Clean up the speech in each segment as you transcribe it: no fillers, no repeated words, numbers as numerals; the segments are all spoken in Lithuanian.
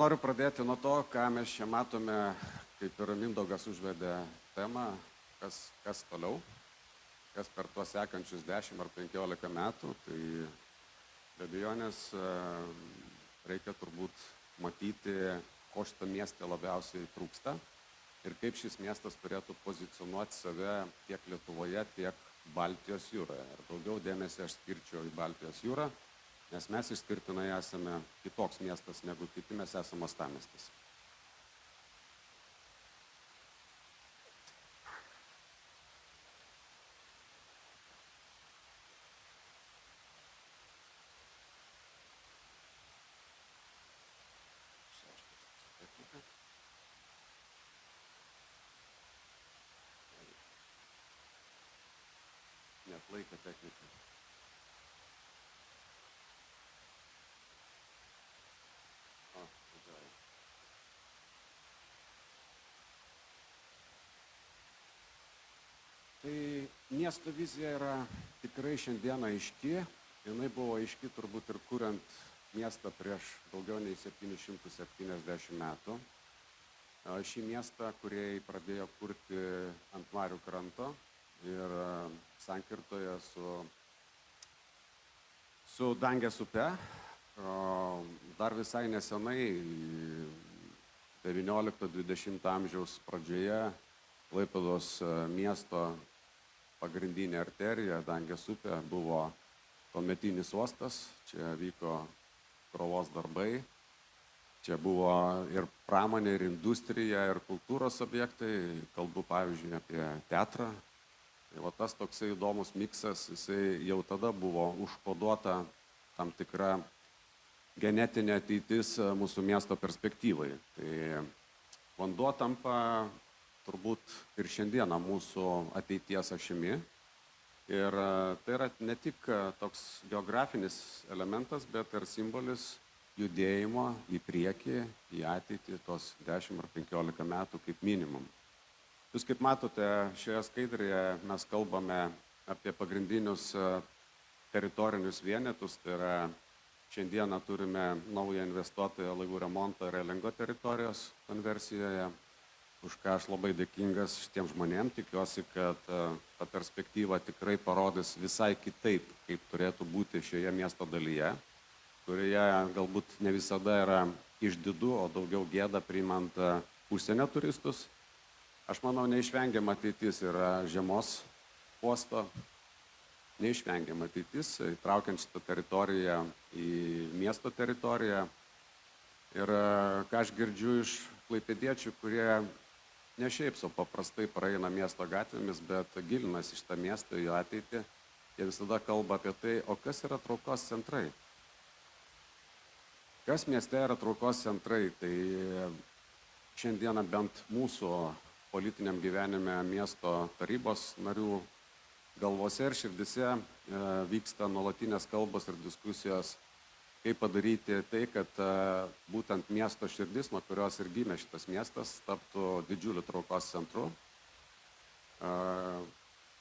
Noriu pradėti nuo to, ką mes čia matome, kaip ir Mindaugas užvedė temą, kas toliau, kas per tuos sekančius 10 ar 15 metų. Tai be abejonės reikia turbūt matyti, ko šitą miestą labiausiai trūksta ir kaip šis miestas turėtų pozicionuoti save tiek Lietuvoje, tiek Baltijos jūroje. Ir daugiau dėmesio aš skirčiau į Baltijos jūrą, nes mes išskirtinai esame kitoks miestas negu kiti, mes esame uostamiestis. Neatlaikė technika. Tai miesto vizija yra tikrai šiandieną aiški. Jinai buvo aiški turbūt ir kuriant miestą prieš daugiau nei 770 metų. Šį miestą kūrėjai pradėjo kurti ant Marių kranto ir sankirtoje su Dangės upe. Dar visai nesenai, 19-20 amžiaus pradžioje, Klaipėdos miesto pagrindinė arterija, Dangės upė, buvo tuometinis uostas. Čia vyko krovos darbai. Čia buvo ir pramonė, ir industrija, ir kultūros objektai. Kalbu, pavyzdžiui, apie teatrą. Tai tas toksai įdomus miksas, jisai jau tada buvo užkoduota tam tikra genetinė ateitis mūsų miesto perspektyvai. Tai vanduo tampa turbūt ir šiandieną mūsų ateities ašimi. Ir tai yra ne tik toks geografinis elementas, bet ir simbolis judėjimo į priekį, į ateitį tos 10 ar 15 metų kaip minimum. Jūs kaip matote, šioje skaidrėje mes kalbame apie pagrindinius teritorinius vienetus. Tai yra šiandieną turime naują investuotoją laivų remonto ir elingo teritorijos konversijoje, už ką aš labai dėkingas šitiems žmonėms. Tikiuosi, kad ta perspektyva tikrai parodys visai kitaip, kaip turėtų būti šioje miesto dalyje, kurioje galbūt ne visada yra išdidu, o daugiau gėda priimant užsienio turistus. Aš manau, neišvengiama ateitis yra žiemos uosto, neišvengiama ateitis, įtraukiant šitą teritoriją į miesto teritoriją. Ir ką aš girdžiu iš klaipėdiečių, kurie ne šiaip sau paprastai praeina miesto gatvėmis, bet gilinasi šitą miestą, jo ateitį, jie visada kalba apie tai, o kas yra traukos centrai. Kas mieste yra traukos centrai? Tai šiandieną bent mūsų politiniam gyvenime miesto tarybos narių galvose ir širdise vyksta nuolatinės kalbos ir diskusijos, kaip padaryti tai, kad būtent miesto širdis, nuo kurios ir gimė šitas miestas, taptų didžiuliu traukos centru.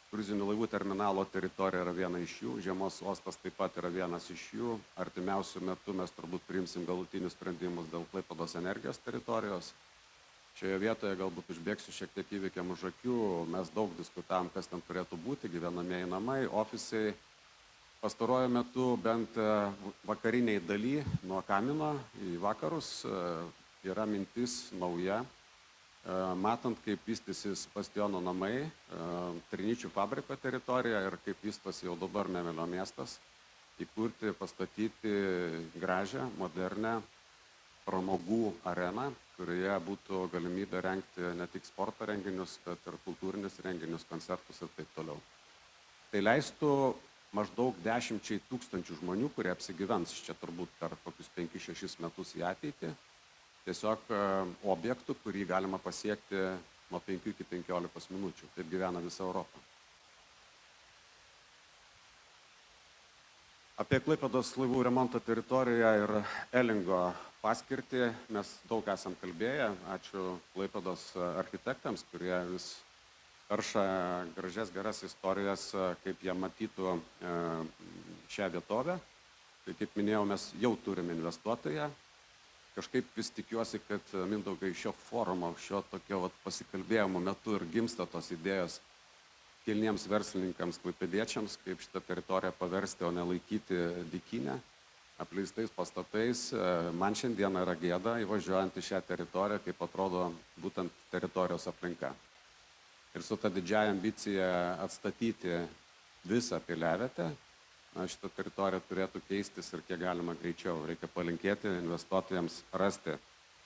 Kruizinių laivų terminalo teritorija yra viena iš jų, žiemos uostas taip pat yra vienas iš jų. Artimiausiu metu mes turbūt priimsim galutinius sprendimus dėl Klaipėdos energijos teritorijos. Šioje vietoje galbūt užbėgsiu šiek tiek įvykiam už akių. Mes daug diskutavom, kas ten turėtų būti, gyvenamieji namai, ofisai. Pastaruoju metu bent vakariniai daly nuo Kamino į vakarus yra mintis nauja, matant, kaip vystysis Bastiono namai, Trinyčių fabriko teritorija ir kaip vystosi jau dabar Memelio miestas, įkurti, pastatyti gražią, modernę pramogų areną, kurioje būtų galimybė rengti ne tik sporto renginius, bet ir kultūrinius renginius, koncertus ir taip toliau. Tai leistų maždaug 10 000 žmonių, kurie apsigyvens čia turbūt per kokius 5-6 metus į ateitį, tiesiog objektų, kurį galima pasiekti nuo 5 iki 15 minučių. Taip gyvena visa Europa. Apie Klaipėdos laivų remonto teritoriją ir elingo paskirtį mes daug esam kalbėję. Ačiū Klaipėdos architektams, kurie vis perša gražias geras istorijas, kaip jie matytų šią vietovę. Tai kaip minėjau, mes jau turime investuotoją, kažkaip vis tikiuosi, kad Mindaugai šio forumo, šio tokio pasikalbėjimo metu ir gimsta tos idėjos kilniems verslininkams, klaipėdiečiams, kaip šitą teritoriją paversti, o ne laikyti dykinę, apleistais pastatais. Man šiandieną yra gėda įvažiuojant į šią teritoriją, kaip atrodo būtent teritorijos aplinka. Ir su ta didžiaja ambicija atstatyti visą piliavietę, šitą teritoriją turėtų keistis ir kiek galima greičiau. Reikia palinkėti investuotojams rasti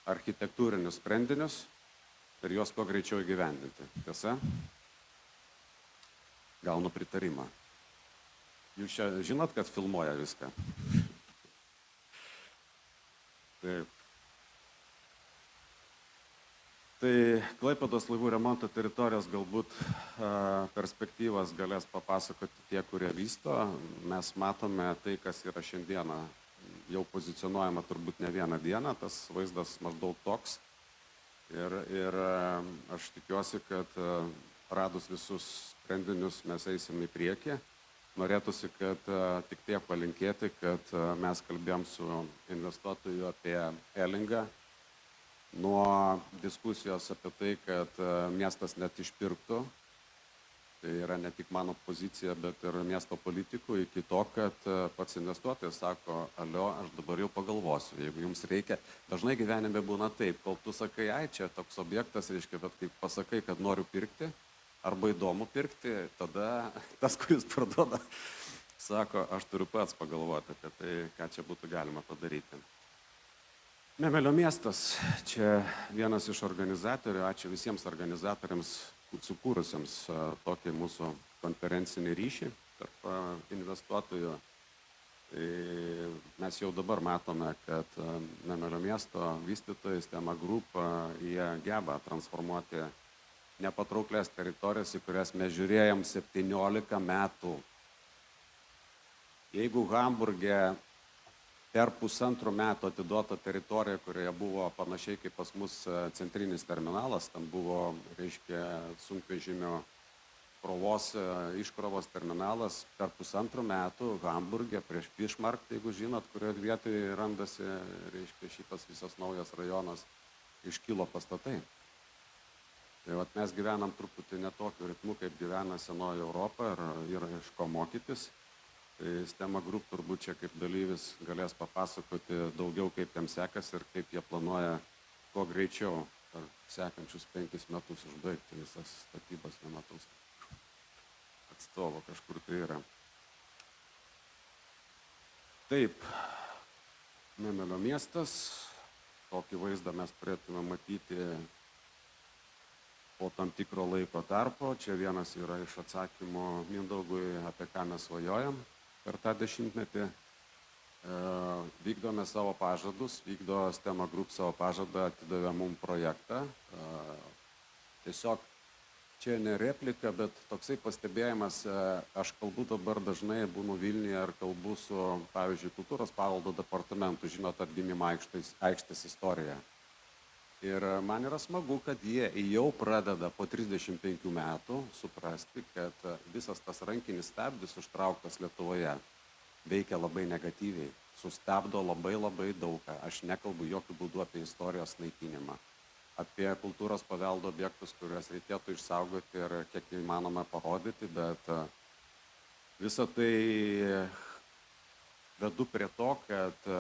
architektūrinius sprendinius ir juos kuo greičiau įgyvendinti. Tiesa? Gaunu pritarimą. Jūs čia žinot, kad filmuoja viską? Taip. Tai Klaipėdos laivų remonto teritorijos galbūt perspektyvas galės papasakoti tie, kurie vysto. Mes matome tai, kas yra šiandieną jau pozicionuojama turbūt ne vieną dieną, tas vaizdas maždaug toks. Ir aš tikiuosi, kad radus visus sprendinius mes eisim į priekį. Norėtųsi, kad tik tiek palinkėti, kad mes kalbėjom su investuotoju apie Elingą. Nuo diskusijos apie tai, kad miestas net išpirktų, tai yra ne tik mano pozicija, bet ir miesto politikų, iki to, kad pats investuotojas sako, alio, aš dabar jau pagalvosiu, jeigu jums reikia. Dažnai gyvenime būna taip, kol tu sakai, ai, čia toks objektas, reiškia, bet kai pasakai, kad noriu pirkti, arba įdomu pirkti, tada tas, kuris parduoda, sako, aš turiu pats pagalvoti apie tai, ką čia būtų galima padaryti. Memelio miestas, čia vienas iš organizatorių, ačiū visiems organizatoriams, sukūrusiems tokį mūsų konferencinį ryšį tarp investuotojų. Tai mes jau dabar matome, kad Memelio miesto vystytojai, Stema Group, jie geba transformuoti nepatrauklės teritorijas, į kurias mes žiūrėjom 17 metų. Jeigu Hamburge per 1,5 metų atiduota teritorija, kurioje buvo panašiai kaip pas mus centrinis terminalas, tam buvo, reiškia, sunkvežimio iškrovos terminalas, per 1,5 metų Hamburge prieš Fischmarkt, jeigu žinot, kurioje vietoje randasi, reiškia, šitas visas naujas rajonas, iškilo pastatai. Tai mes gyvenam truputį netokiu ritmu, kaip gyvena senoji Europa ir yra iš ko mokytis. Tai Stema Group turbūt čia kaip dalyvis galės papasakoti daugiau, kaip jiems sekasi ir kaip jie planuoja kuo greičiau per sekančius 5 metus užbaigti visas statybas, nematau atstovo kažkur tai yra. Taip, Memelio miestas, tokį vaizdą mes turėtume matyti po tam tikro laiko tarpo. Čia vienas yra iš atsakymų Mindaugui, apie ką mes svajojam per tą 10-metį. Vykdome savo pažadus, vykdo Stema Group savo pažadą, atidavė mums projektą. Tiesiog čia ne replika, bet toksai pastebėjimas, aš kalbu dabar dažnai, būnu Vilniuje ir kalbu su, pavyzdžiui, kultūros paveldo departamentu, žinot, atgimimo aikštės istoriją. Ir man yra smagu, kad jie jau pradeda po 35 metų suprasti, kad visas tas rankinis stabdis užtrauktas Lietuvoje veikia labai negatyviai, sustabdo labai daugą. Aš nekalbu jokių būdų apie istorijos naikinimą, apie kultūros paveldo objektus, kuriuos reikėtų išsaugoti ir kiek įmanoma parodyti, bet visą tai vedu prie to, kad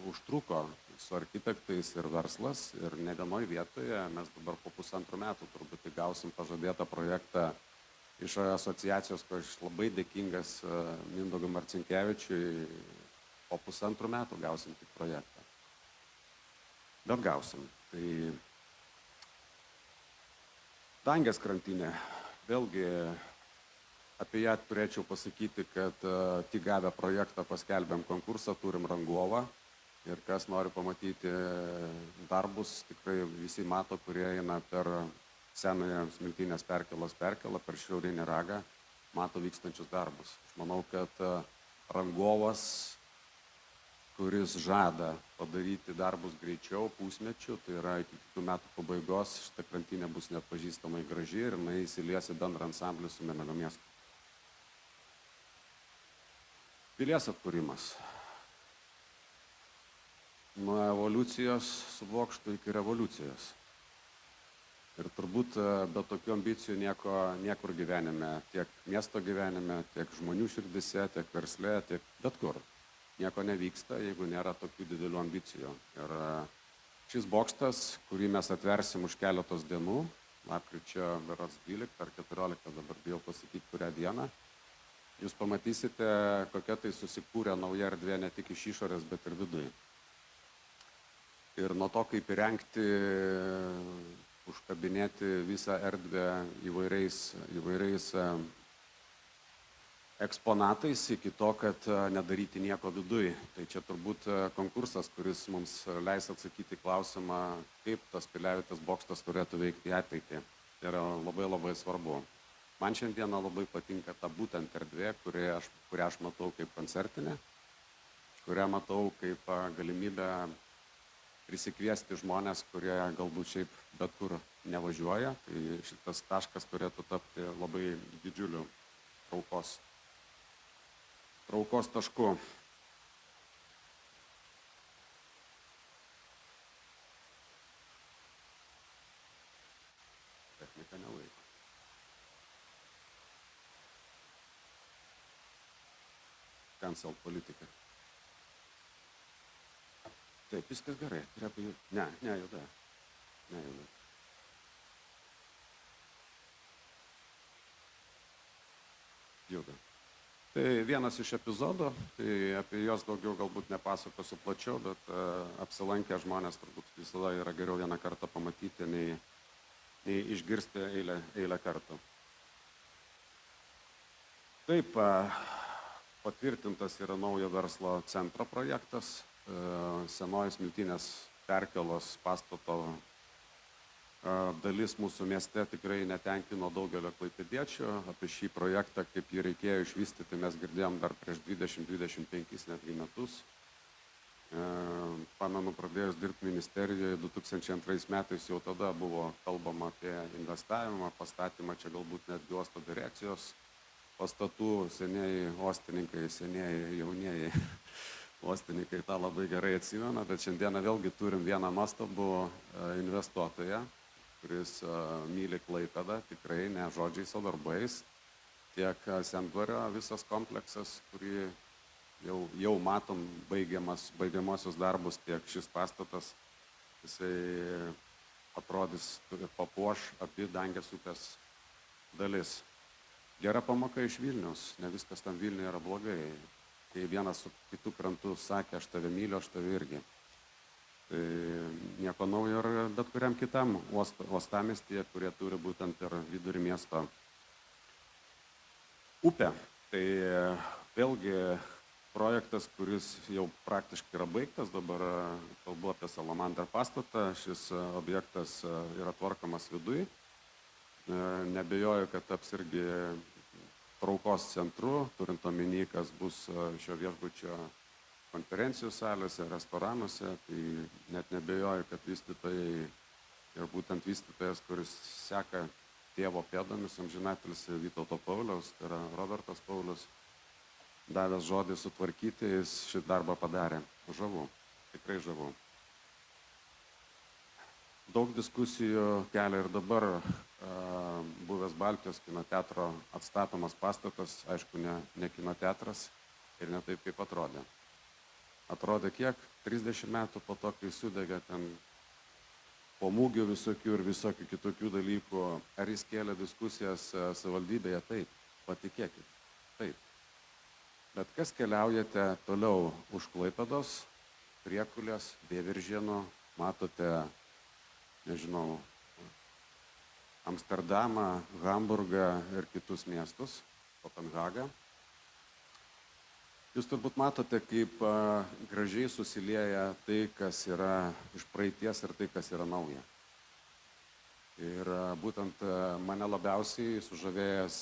užtruko su architektais ir verslas ir ne vienoj vietoje. Mes dabar po 1,5 metų turbūt gausim pažadėtą projektą iš asociacijos, kur aš labai dėkingas Mindaugui Marcinkevičiui, po 1,5 metų gausim tik projektą. Bet gausim. Tai Dangės krantinė, vėlgi apie ją turėčiau pasakyti, kad tik gavę projektą paskelbėm konkursą, turim rangovą. Ir kas nori pamatyti darbus, tikrai visi mato, kurie eina per senąją Smiltynės perkėlos perkėlą, per šiaurinį ragą, mato vykstančius darbus. Aš manau, kad rangovas, kuris žada padaryti darbus greičiau, pusmečių, tai yra iki kitų metų pabaigos, šita krantinė bus neatpažįstamai graži ir jinai įsilies į bendrą ansamblį su Memelio miestu. Pilies atkūrimas. nuo evoliucijos su bokštu iki revoliucijos. Ir turbūt be tokių ambicijų niekur gyvenime, tiek miesto gyvenime, tiek žmonių širdise, tiek versle, tiek bet kur. Nieko nevyksta, jeigu nėra tokių didelių ambicijų. Ir šis bokštas, kurį mes atversim už keletos dienų, lapkričio berods 12 ar 14, dabar bijau pasakyti, kurią dieną, jūs pamatysite, kokia tai susikūrė nauja erdvė ne tik iš išorės, bet ir viduje. Ir nuo to, kaip įrengti, užkabinėti visą erdvę įvairiais eksponatais iki to, kad nedaryti nieko viduje. Tai čia turbūt konkursas, kuris mums leis atsakyti klausimą, kaip tas Piliavietės bokštas turėtų veikti į ateitį. Tai yra labai svarbu. Man šiandieną labai patinka ta būtent erdvė, kurią aš matau kaip koncertinė, kurią matau kaip galimybę prisikviesti žmonės, kurie galbūt šiaip bet kur nevažiuoja. Tai šitas taškas turėtų tapti labai didžiuliu traukos tašku. Technika nelaiko. Cancel politika. Taip, viskas gerai. Nejuda. Juda. Tai vienas iš epizodų, tai apie juos daugiau galbūt nepasakosiu plačiau, bet apsilankę žmonės turbūt visada yra geriau vieną kartą pamatyti, nei išgirsti eilę kartų. Taip, patvirtintas yra naujo verslo centro projektas. Senoji Smiltynės perkėlos pastato dalis mūsų mieste tikrai netenkino daugelio klaipėdiečių. Apie šį projektą, kaip jį reikėjo išvystyti, mes girdėjom dar prieš 20-25 netgi metus. Pamenu, pradėjus dirbti ministerijoje 2002 metais, jau tada buvo kalbama apie investavimą, pastatymą, čia galbūt netgi uosto direkcijos pastatų, senieji uostininkai, senieji jaunieji uostininkai tą labai gerai atsimena, bet šiandieną vėlgi turim vieną nuostabų investuotoją, kuris myli Klaipėdą, tikrai ne žodžiais, o darbais. Tiek Sendvario visas kompleksas, kurį jau matom baigiamosius darbus, tiek šis pastatas, jisai atrodys, papuoš abi Dangės upės dalis. Gera pamoka iš Vilniaus, ne viskas tam Vilniuje yra blogai. Kai vienas su kitų krantų sakė, aš tave myliu, aš tave irgi. Tai nieko naujo ir bet kuriam kitam uostamiestyje, kurie turi būtent ir vidury miesto upę. Tai vėlgi projektas, kuris jau praktiškai yra baigtas, dabar kalbu apie Salamander pastatą, šis objektas yra tvarkomas viduje. Nebejoju, kad taps irgi traukos centru, turint omeny, kas bus šio viešbučio konferencijų salėse, restoranuose, tai net nebejoju, kad vystytojai ir būtent vystytojas, kuris seka tėvo pėdomis, amžinatilsį Vytauto Pauliaus, tai yra Robertas Paulius, davęs žodį sutvarkyti, jis šį darbą padarė. Žavu, tikrai žavu. Daug diskusijų kelia ir dabar buvęs Baltijos kino teatro atstatomas pastatas, aišku, ne kino teatras ir ne taip, kaip atrodė. Atrodė kiek? 30 metų po to, kai sudegė ten po mūgių visokių ir visokių kitokių dalykų. Ar jis kėlė diskusijas savivaldybėje? Taip, patikėkit, taip. Bet kas keliaujate toliau už Klaipėdos, Priekulės, Vėviržėnų, matote, nežinau, Amsterdamą, Hamburgą ir kitus miestus, Kopenhagą. Jūs turbūt matote, kaip gražiai susilieja tai, kas yra iš praeities ir tai, kas yra nauja. Ir būtent mane labiausiai sužavėjęs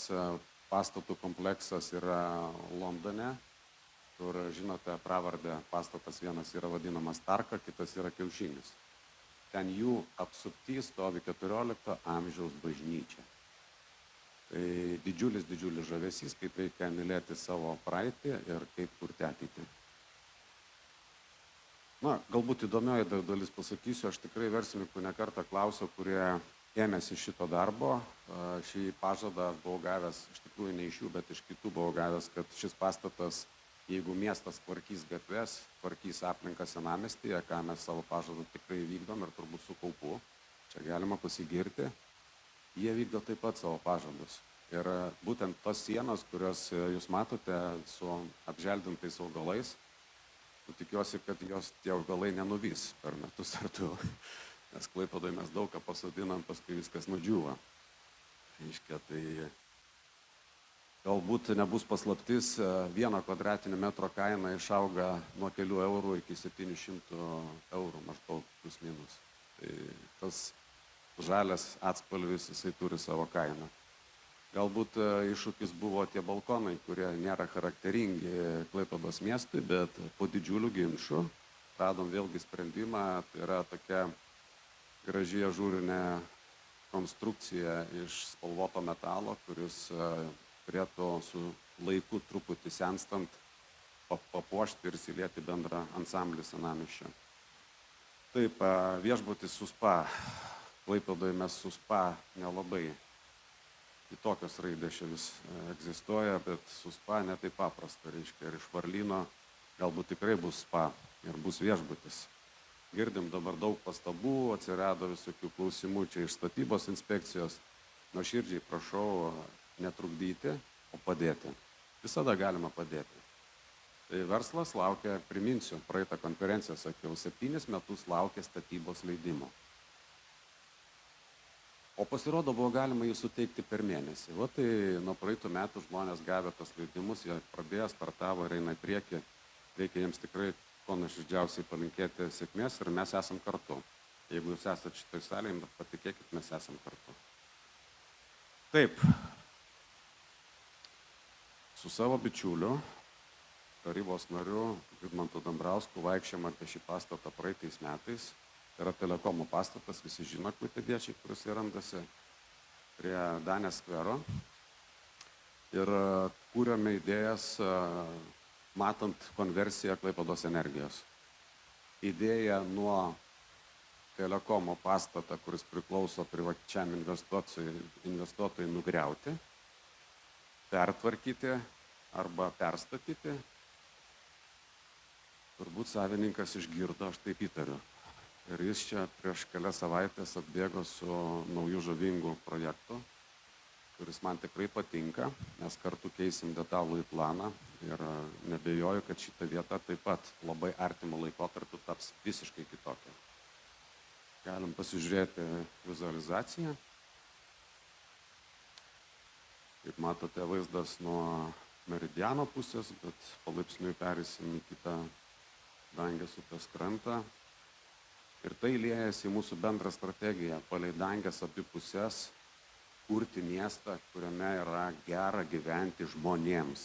pastatų kompleksas yra Londone, kur, žinote, pravardę pastatas vienas yra vadinamas Tarka, kitas yra Kiaušinis. Ten jų apsupty stovi 14 amžiaus bažnyčia. Tai didžiulis žavesys, kaip reikia mylėti savo praeitį ir kaip kurti ateitį. Galbūt įdomioji dalis pasakysiu, aš tikrai verslininkų nekartą klausiau, kurie ėmėsi šito darbo. Šį pažadą aš buvau gavęs, iš tikrųjų ne iš jų, bet iš kitų buvau gavęs, kad šis pastatas, jeigu miestas tvarkys gatves, tvarkys aplinką senamiestyje, ką mes savo pažadą tikrai vykdom ir turbūt su kaupu, čia galima pasigirti, jie vykdo taip pat savo pažadus. Ir būtent tos sienos, kurios jūs matote su apželdintais augalais, tikiuosi, kad tie augalai nenuvys per metus ar du, nes Klaipėdoje mes daug ką pasodinam, paskui viskas nudžiūva. Reiškia, tai galbūt nebus paslaptis, 1 kvadratinio metro kaina išauga nuo kelių eurų iki 700 eurų maždaug plus minus. Tai tas žalias atspalvis, jisai turi savo kainą. Galbūt iššūkis buvo tie balkonai, kurie nėra charakteringi Klaipėdos miestui, bet po didžiulių ginčių radom vėlgi sprendimą. Tai yra tokia graži ažūrinė konstrukcija iš spalvoto metalo, kuris turėtų su laiku truputį senstant papuošti ir įsilieti bendrą ansamblį senamiesčio. Taip, viešbutis su spa. Klaipėdoje mes su spa nelabai. Kitokios raidės čia vis egzistuoja, bet su spa ne taip paprasta, reiškia, ir iš Varlyno galbūt tikrai bus spa ir bus viešbutis. Girdim dabar daug pastabų, atsirado visokių klausimų čia iš statybos inspekcijos. Nuoširdžiai prašau netrukdyti, o padėti. Visada galima padėti. Tai verslas laukia, priminsiu, praeitą konferenciją sakiau, 7 metus laukia statybos leidimo. O pasirodo, buvo galima jį suteikti per mėnesį. Va tai nuo praeitų metų žmonės gavę tas leidimus, jie pradėjo, startavo ir eina į priekį. Reikia jiems tikrai ko nuoširdžiausiai palinkėti sėkmės ir mes esam kartu. Jeigu jūs esate šitoj salėje, patikėkit, mes esam kartu. Taip, su savo bičiuliu, tarybos nariu Vidmantu Dambrausku vaikščiam apie šį pastatą praeitais metais. Tai yra Telekomo pastatas, visi žino klaipėdiečiai, kuris randasi prie Danės skvero. Ir kūrėme idėjas, matant konversiją Klaipėdos energijos. Idėja nuo Telekomo pastatą, kuris priklauso privačiam investuotojui nugriauti, pertvarkyti arba perstatyti. Turbūt savininkas išgirdo, aš taip įtariu. Ir jis čia prieš kelias savaitės atbėgo su nauju žavingu projektu, kuris man tikrai patinka. Mes kartu keisim detalųjį planą ir nebejoju, kad šita vieta taip pat labai artimo laikotarpiu taps visiškai kitokia. Galim pasižiūrėti vizualizaciją. Kaip matote, vaizdas nuo Meridiano pusės, bet palaipsniui perėsim į kitą Dangės upės krantą. Ir tai liejasi į mūsų bendrą strategiją, palei Dangės abi pusės, kurti miestą, kuriame yra gera gyventi žmonėms.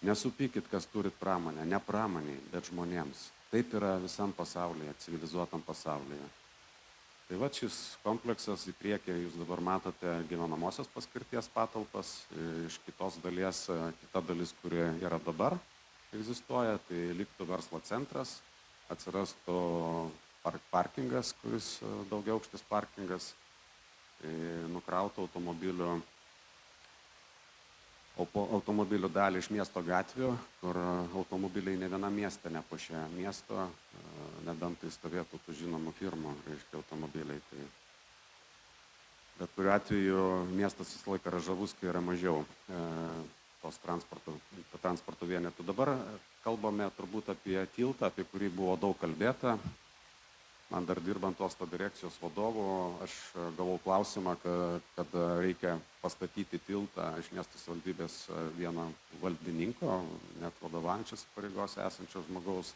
Nesupykit, kas turit pramonę, ne pramoniai, bet žmonėms. Taip yra visam pasaulyje, civilizuotam pasaulyje. Tai va šis kompleksas į priekį, jūs dabar matote gyvenamosios paskirties patalpas, iš kitos dalies, kita dalis, kuri yra dabar egzistuoja, tai liktų verslo centras. Atsirastų parkingas, kuris daugiaaukštis parkingas, nukrautų automobilių dalį iš miesto gatvių, kur automobiliai ne vienam mieste nepuošia miesto, nebent tai stovėtų tų žinomų firmų, reiškia automobiliai. Tai bet kuriuo atveju miestas visą laiką yra žavus, kai yra mažiau tos transporto vienetų. Dabar kalbame turbūt apie tiltą, apie kurį buvo daug kalbėta. Man dar dirbant uosto direkcijos vadovu, aš gavau klausimą, kad reikia pastatyti tiltą iš miesto savivaldybės vieno valdininko, net vadovaujančios pareigos esančio žmogaus.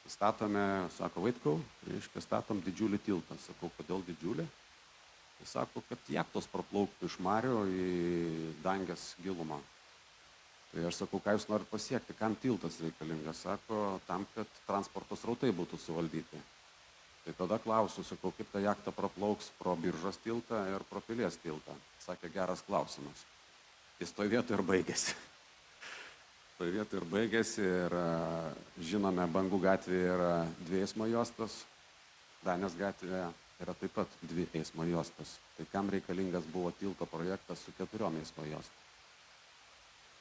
Statome, sako Vaitkau, reiškia, statom didžiulį tiltą. Sakau, kodėl didžiulį? Jis sako, kad jachtos praplauktų iš marių į Dangės gilumą. Tai aš sakau, ką jūs norit pasiekti, kam tiltas reikalingas? Sako, tam, kad transporto srautai būtų suvaldyti. Tai tada klausiu, sakau, kaip ta jachta praplauks pro Biržos tiltą ir pro Pilies tiltą. Sakė, geras klausimas. Jis toj vietoj ir baigėsi. Toje vietoje ir baigėsi ir žinome, Bangų gatvėje yra 2 eismo juostos, Danės gatvėje yra taip pat 2 eismo juostos. Tai kam reikalingas buvo tilto projektas su 4 eismo juostos?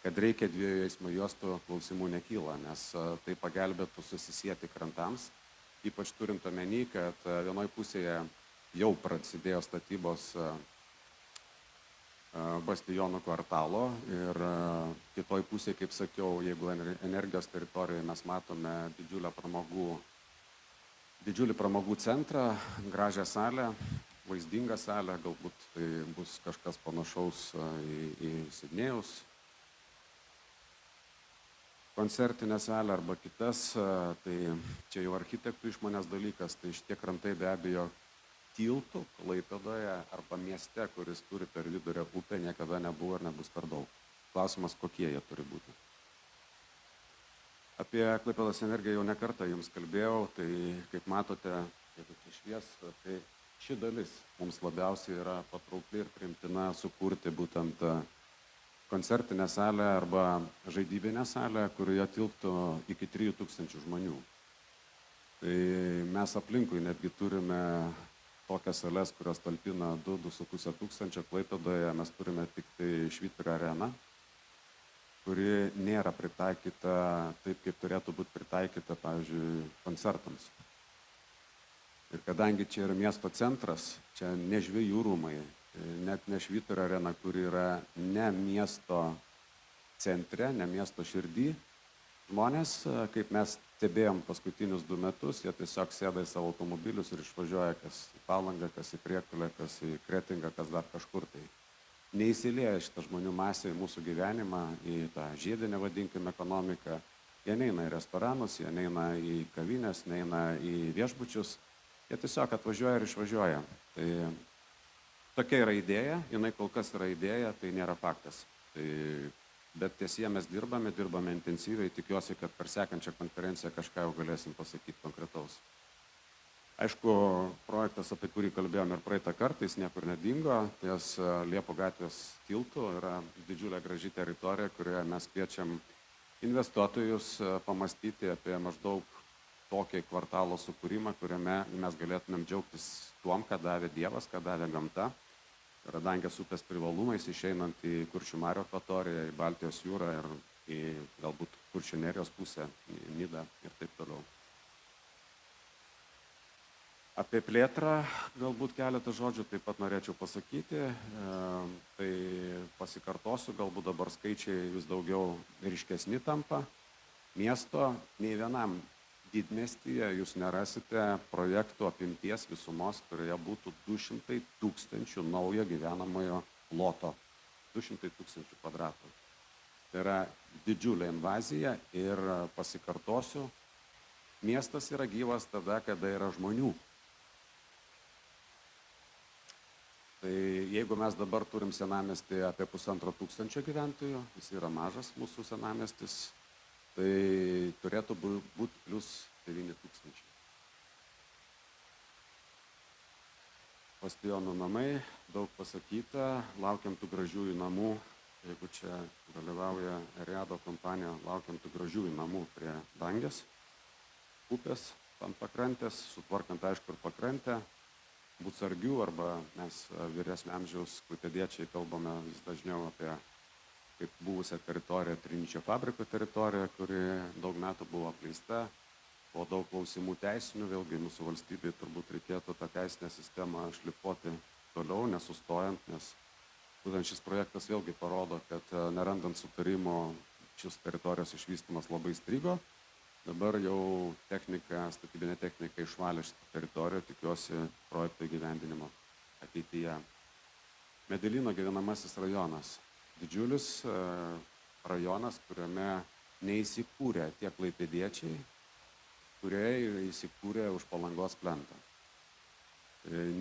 Kad reikia 2 eismo juostų, klausimų nekyla, nes tai pagelbėtų susisieti krantams, ypač turint omeny, kad vienoje pusėje jau prasidėjo statybos Bastionų kvartalo ir kitoj pusėje, kaip sakiau, jeigu energijos teritorijoje mes matome didžiulį pramogų centrą, gražią salę, vaizdingą salę, galbūt tai bus kažkas panašaus į Sidnėjaus koncertinę salę arba kitas, tai čia jau architektų išmonės dalykas, tai šitie krantai be abejo tiltų Klaipėdoje arba mieste, kuris turi per vidurio upę, niekada nebuvo ir nebus per daug. Klausimas, kokie jie turi būti. Apie Klaipėdos energiją jau nekartą jums kalbėjau, tai kaip matote, jeigu tai švies, tai ši dalis mums labiausiai yra patraukli ir priimtina sukurti būtent koncertinę salę arba žaidybinę salę, kurioje tilptų iki 3000 žmonių. Tai mes aplinkui netgi turime tokias sales, kurios talpina 2-2,5 tūkstančio. Klaipėdoje mes turime tik tai Švyturio areną, kuri nėra pritaikyta taip, kaip turėtų būti pritaikyta, pavyzdžiui, koncertams. Ir kadangi čia yra miesto centras, čia ne žvejų rūmai, net ne Švyturio arena, kuri yra ne miesto centre, ne miesto širdy, žmonės, kaip mes stebėjom paskutinius 2 metus, jie tiesiog sėda į savo automobilius ir išvažiuoja kas į Palangą, kas į Priekulę, kas į Kretingą, kas dar kažkur. Tai neįsilieja šitą žmonių masę į mūsų gyvenimą, į tą žiedinę, vadinkime, ekonomiką. Jie neina į restoranus, jie neina į kavinės, neina į viešbučius. Jie tiesiog atvažiuoja ir išvažiuoja. Tai tokia yra idėja, jinai kol kas yra idėja, tai nėra faktas. Bet ties jie mes dirbame intensyviai, tikiuosi, kad per sekančią konferenciją kažką jau galėsim pasakyti konkretaus. Aišku, projektas, apie kurį kalbėjome ir praeitą kartą, jis niekur nedingo, ties Liepų gatvės tiltų yra didžiulė graži teritorija, kurioje mes kviečiam investuotojus pamastyti apie maždaug tokį kvartalo sukūrimą, kuriame mes galėtumėm džiaugtis tuom, ką davė Dievas, ką davė gamta. Yra Dangės upės privalumais, išeinant į Kuršių marių akvatoriją, į Baltijos jūrą ir į galbūt Kuršių nerijos pusę, į Nidą ir taip toliau. Apie plėtrą galbūt keletą žodžių taip pat norėčiau pasakyti. Tai pasikartosiu, galbūt dabar skaičiai vis daugiau ryškesni tampa. Miesto nei vienam didmiestyje jūs nerasite projektų apimties visumos, kurioje būtų 200 000 naujo gyvenamojo ploto, 200 000 kvadratų. Tai yra didžiulė invazija ir pasikartosiu, miestas yra gyvas tada, kada yra žmonių. Tai jeigu mes dabar turim senamiestį apie 1500 gyventojų, jis yra mažas mūsų senamiestis, tai turėtų būti plus 9 000. Bastionų namai, daug pasakyta, laukiam tų gražiųjų namų, jeigu čia dalyvauja Eriado kompanija, laukiam tų gražiųjų namų prie Dangės upės, ant pakrantės, sutvarkant aišku ir pakrantę, būt sargių arba mes vyresnio amžiaus klaipėdiečiai kalbame vis dažniau apie kaip buvusią teritoriją, Triničio fabriko teritoriją, kuri daug metų buvo apleista, po daug klausimų teisinių, vėlgi mūsų valstybei turbūt reikėtų tą teisinę sistemą šlifuoti toliau, nesustojant, nes būtent šis projektas vėlgi parodo, kad nerandant sutarimo šis teritorijos išvystymas labai strigo. Dabar jau statybinė technika išvalė šitą teritoriją, tikiuosi projekto įgyvendinimo ateityje. Medelyno gyvenamasis rajonas. Didžiulis rajonas, kuriame neįsikūrė tie klaipėdiečiai, kurie įsikūrė už Palangos plento.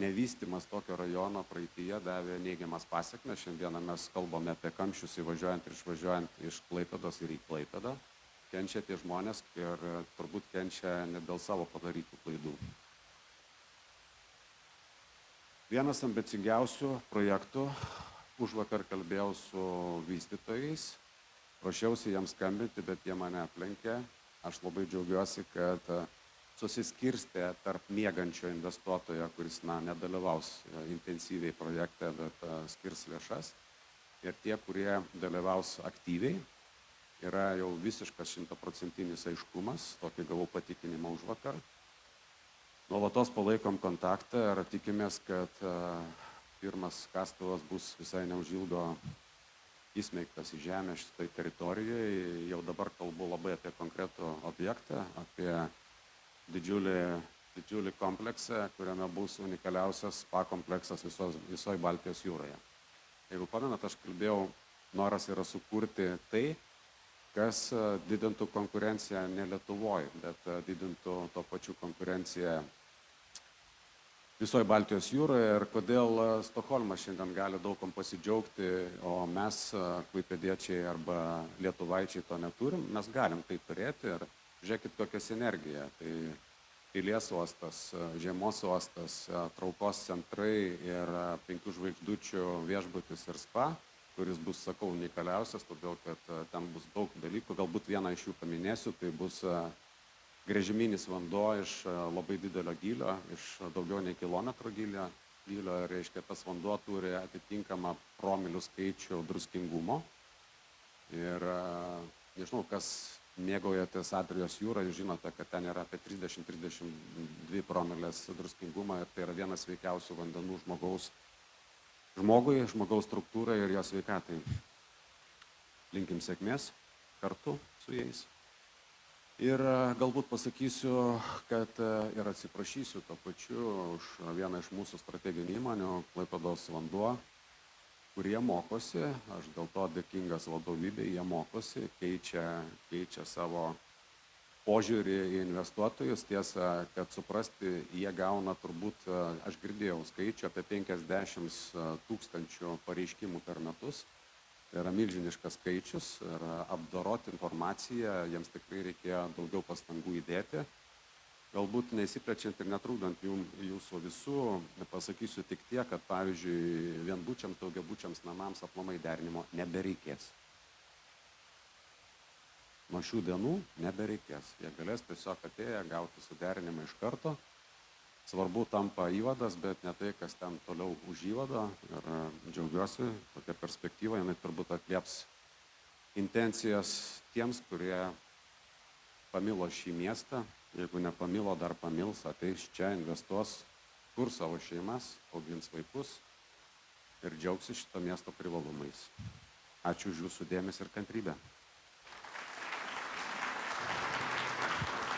Nevystymas tokio rajono praeityje davė neigiamas pasekmes. Šiandieną mes kalbame apie kamščius įvažiuojant ir išvažiuojant iš Klaipėdos ir į Klaipėdą. Kenčia tie žmonės ir turbūt kenčia ne dėl savo padarytų klaidų. Vienas ambicingiausių projektų, užvakar kalbėjau su vystytojais, ruošiausi jiems skambinti, bet jie mane aplenkė. Aš labai džiaugiuosi, kad susiskirstė tarp miegančio investuotojo, kuris nedalyvaus intensyviai projekte, bet skirs lėšas. Ir tie, kurie dalyvaus aktyviai, yra jau visiškas 100% aiškumas, tokį gavau patikinimą užvakar. Nuolatos palaikom kontaktą ir tikimės, kad pirmas kastuvas bus visai neužilgo įsmeigtas į žemę šitai teritorijoje. Jau dabar kalbu labai apie konkretų objektą, apie didžiulį kompleksą, kuriame bus unikaliausias spa kompleksas visoje Baltijos jūroje. Jeigu pamenat, aš kalbėjau, noras yra sukurti tai, kas didintų konkurenciją ne Lietuvoje, bet didintų to pačiu konkurenciją visoje Baltijos jūroje. Ir kodėl Stokholmas šiandien gali daugam pasidžiaugti, o mes, klaipėdiečiai arba lietuvaičiai, to neturim. Mes galim tai turėti ir žiūrėkit, kokia sinergija. Tai Pilies uostas, Žiemos uostas, traukos centrai ir 5 žvaigždučių viešbutis ir spa, kuris bus, sakau, unikaliausias, todėl kad ten bus daug dalykų. Galbūt vieną iš jų paminėsiu, tai bus gręžiminis vanduo iš labai didelio gylio, iš daugiau nei kilometro gylio. Reiškia, tas vanduo turi atitinkamą promilių skaičių druskingumo. Ir nežinau, kas mėgaujatės Adrijos jūrą, jūs žinote, kad ten yra apie 30-32 promilės druskingumą ir tai yra vienas sveikiausių vandenų žmogaus struktūrai ir jo sveikatai. Linkim sėkmės kartu su jais. Ir galbūt pasakysiu, kad ir atsiprašysiu to pačiu už vieną iš mūsų strateginių įmonių, Klaipėdos vanduo, kurie mokosi, aš dėl to dėkingas vadovybei, jie mokosi, keičia savo požiūrį į investuotojus. Tiesa, kad suprasti, jie gauna turbūt, aš girdėjau skaičių, apie 50 000 pareiškimų per metus. Tai yra milžiniškas skaičius ir apdoroti informaciją, jiems tikrai reikėjo daugiau pastangų įdėti. Galbūt neįsiplečiant ir netrukdant jūsų visų, pasakysiu tik tiek, kad pavyzdžiui, vienbučiams, daugiabučiams namams aplamai derinimo nebereikės. Nuo šių dienų nebereikės. Jie galės tiesiog atėję gauti suderinimą iš karto. Svarbu tampa įvadas, bet ne tai, kas ten toliau už įvado. Ir džiaugiuosi, tokia perspektyva, jinai turbūt atlieps intencijas tiems, kurie pamilo šį miestą. Jeigu nepamilo, dar pamils, ateis čia, investuos, kur savo šeimas, augins vaikus ir džiaugsis šito miesto privalumais. Ačiū už jūsų dėmesį ir kantrybę.